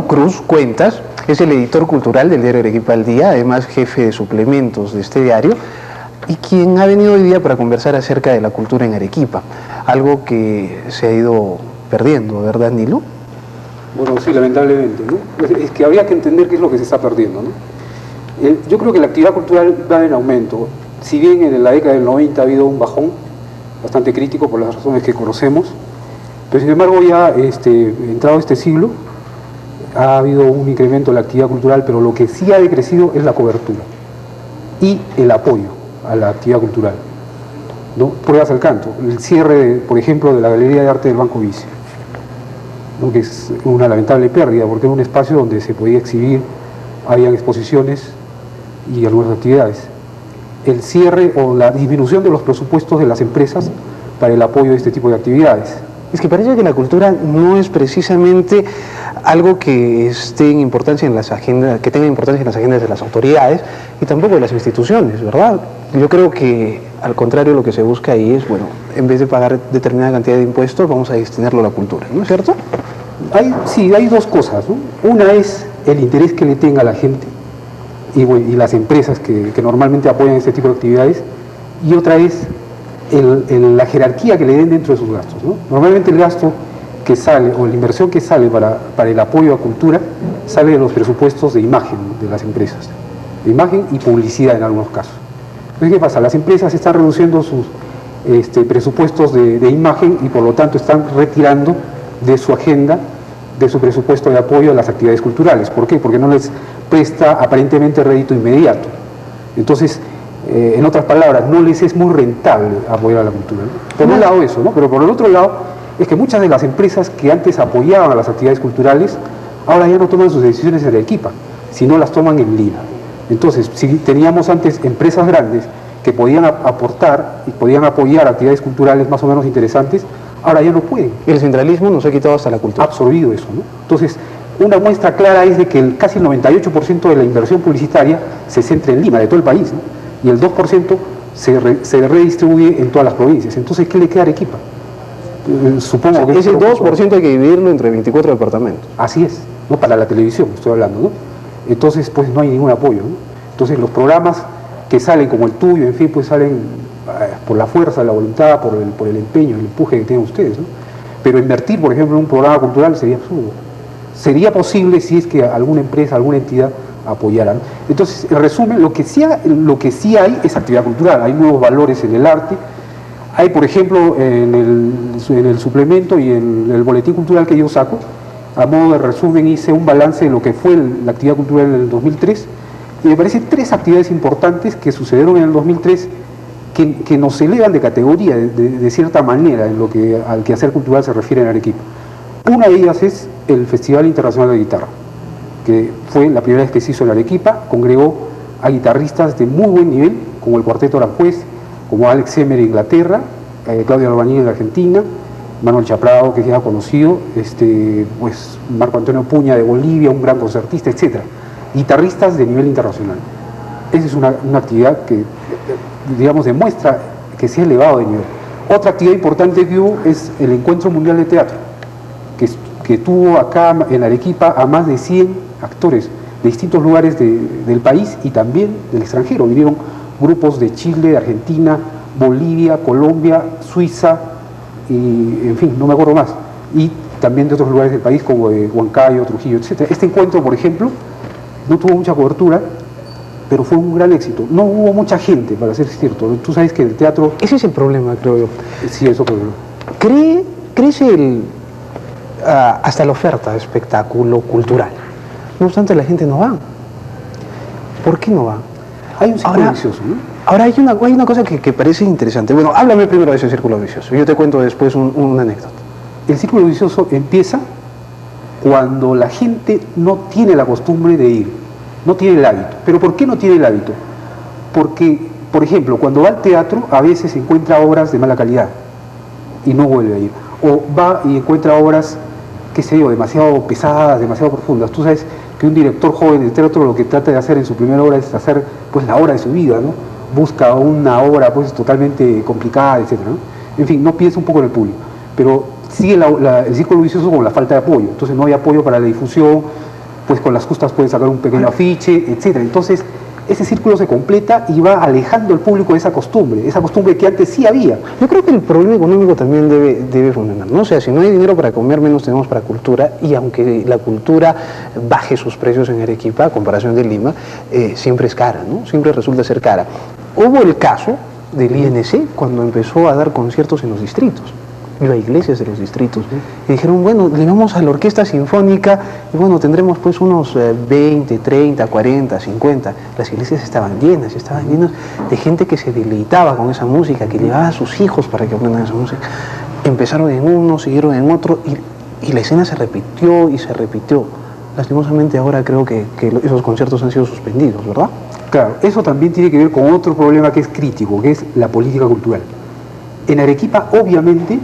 Cruz Cuentas es el editor cultural del diario Arequipa al Día, además jefe de suplementos de este diario, y quien ha venido hoy día para conversar acerca de la cultura en Arequipa, algo que se ha ido perdiendo, ¿verdad, Nilo? Bueno, sí, lamentablemente, ¿no? Es que habría que entender qué es lo que se está perdiendo, ¿no? Yo creo que la actividad cultural va en aumento. Si bien en la década del 90 ha habido un bajón bastante crítico por las razones que conocemos, pero sin embargo ya entrado este siglo ha habido un incremento de la actividad cultural, pero lo que sí ha decrecido es la cobertura y el apoyo a la actividad cultural, ¿no? Pruebas al canto, el cierre, por ejemplo, de la Galería de Arte del Banco Vice, ¿no? Que es una lamentable pérdida, porque era un espacio donde se podía exhibir, habían exposiciones y algunas actividades. El cierre o la disminución de los presupuestos de las empresas para el apoyo de este tipo de actividades. Es que parece que la cultura no es precisamente algo que esté en importancia en las agendas, que tenga importancia en las agendas de las autoridades y tampoco de las instituciones, ¿verdad? Yo creo que al contrario lo que se busca ahí es, bueno, en vez de pagar determinada cantidad de impuestos, vamos a destinarlo a la cultura, ¿no es cierto? Sí, hay dos cosas, ¿no? Una es el interés que le tenga la gente y las empresas que normalmente apoyan este tipo de actividades, y otra es la jerarquía que le den dentro de sus gastos, ¿no? Normalmente el gasto que sale, o la inversión que sale para el apoyo a cultura, sale de los presupuestos de imagen de las empresas, de imagen y publicidad en algunos casos. Entonces, ¿qué pasa? Las empresas están reduciendo sus presupuestos de imagen y por lo tanto están retirando de su agenda, de su presupuesto de apoyo a las actividades culturales. ¿Por qué? Porque no les presta aparentemente rédito inmediato. Entonces, en otras palabras, no les es muy rentable apoyar a la cultura, ¿no? Por un lado eso, ¿no? Pero por el otro lado es que muchas de las empresas que antes apoyaban a las actividades culturales, ahora ya no toman sus decisiones en Arequipa, sino las toman en Lima. Entonces, si teníamos antes empresas grandes que podían aportar y podían apoyar actividades culturales más o menos interesantes, ahora ya no pueden. El centralismo nos ha quitado hasta la cultura. Ha absorbido eso, ¿no? Entonces, una muestra clara es de que casi el 98% de la inversión publicitaria se centra en Lima, de todo el país, ¿no? Y el 2% se redistribuye en todas las provincias. Entonces, ¿qué le queda a Arequipa? Supongo que ese 2% hay que dividirlo entre 24 departamentos. Así es, ¿no? Para la televisión estoy hablando, ¿no? Entonces, pues no hay ningún apoyo, ¿no? Entonces, los programas que salen como el tuyo, en fin, pues salen por la fuerza, la voluntad, por el empeño, el empuje que tienen ustedes, ¿no? Pero invertir, por ejemplo, en un programa cultural sería absurdo. Sería posible si es que alguna empresa, alguna entidad apoyara, ¿no? Entonces, en resumen, lo que sí hay es actividad cultural, hay nuevos valores en el arte. Hay, por ejemplo, en el suplemento y en el boletín cultural que yo saco, a modo de resumen hice un balance de lo que fue la actividad cultural en el 2003, y me parecen 3 actividades importantes que sucedieron en el 2003 que nos elevan de categoría de cierta manera en lo que al quehacer cultural se refiere en Arequipa. Una de ellas es el Festival Internacional de Guitarra, que fue la primera vez que se hizo en Arequipa, congregó a guitarristas de muy buen nivel, como el Cuarteto Aranjuez, como Alex Semer de Inglaterra, Claudio Albanil de Argentina, Manuel Chaprado, que ya conocido, pues Marco Antonio Puña de Bolivia, un gran concertista, etc. Guitarristas de nivel internacional. Esa es una actividad que, digamos, demuestra que se ha elevado de nivel. Otra actividad importante que hubo es el Encuentro Mundial de Teatro, que tuvo acá en Arequipa a más de 100 actores de distintos lugares del país y también del extranjero. Vinieron grupos de Chile, de Argentina, Bolivia, Colombia, Suiza, y en fin, no me acuerdo más. Y también de otros lugares del país como de Huancayo, Trujillo, etc. Este encuentro, por ejemplo, no tuvo mucha cobertura, pero fue un gran éxito. No hubo mucha gente, para ser cierto. Tú sabes que el teatro... Ese es el problema, creo yo. Sí, eso creo yo. Crece hasta la oferta de espectáculo cultural. No obstante, la gente no va. ¿Por qué no va? Hay un círculo vicioso, ¿no? Ahora hay una cosa que parece interesante. Bueno, háblame primero de ese círculo vicioso. Yo te cuento después una anécdota. El círculo vicioso empieza cuando la gente no tiene la costumbre de ir, no tiene el hábito. ¿Pero por qué no tiene el hábito? Porque, por ejemplo, cuando va al teatro a veces encuentra obras de mala calidad y no vuelve a ir. O va y encuentra obras, qué sé yo, demasiado pesadas, demasiado profundas. Tú sabes que un director joven de teatro lo que trata de hacer en su primera obra es hacer pues la obra de su vida, ¿no? Busca una obra pues totalmente complicada, etc., ¿no? En fin, no piensa un poco en el público, pero sigue el círculo vicioso con la falta de apoyo. Entonces no hay apoyo para la difusión, pues con las justas pueden sacar un pequeño afiche, etcétera. Entonces, ese círculo se completa y va alejando al público de esa costumbre que antes sí había. Yo creo que el problema económico también debe funcionar, ¿no? O sea, si no hay dinero para comer, menos tenemos para cultura, y aunque la cultura baje sus precios en Arequipa, a comparación de Lima, siempre es cara, ¿no? Siempre resulta ser cara. Hubo el caso del INC cuando empezó a dar conciertos en los distritos. Iba a iglesias de los distritos y dijeron, bueno, le vamos a la orquesta sinfónica y bueno, tendremos pues unos 20, 30, 40, 50. Las iglesias estaban llenas de gente que se deleitaba con esa música, que llevaba a sus hijos para que aprendan esa música. Empezaron en uno, siguieron en otro y la escena se repitió y se repitió. Lastimosamente ahora creo que esos conciertos han sido suspendidos, ¿verdad? Claro, eso también tiene que ver con otro problema que es crítico, que es la política cultural. En Arequipa, obviamente,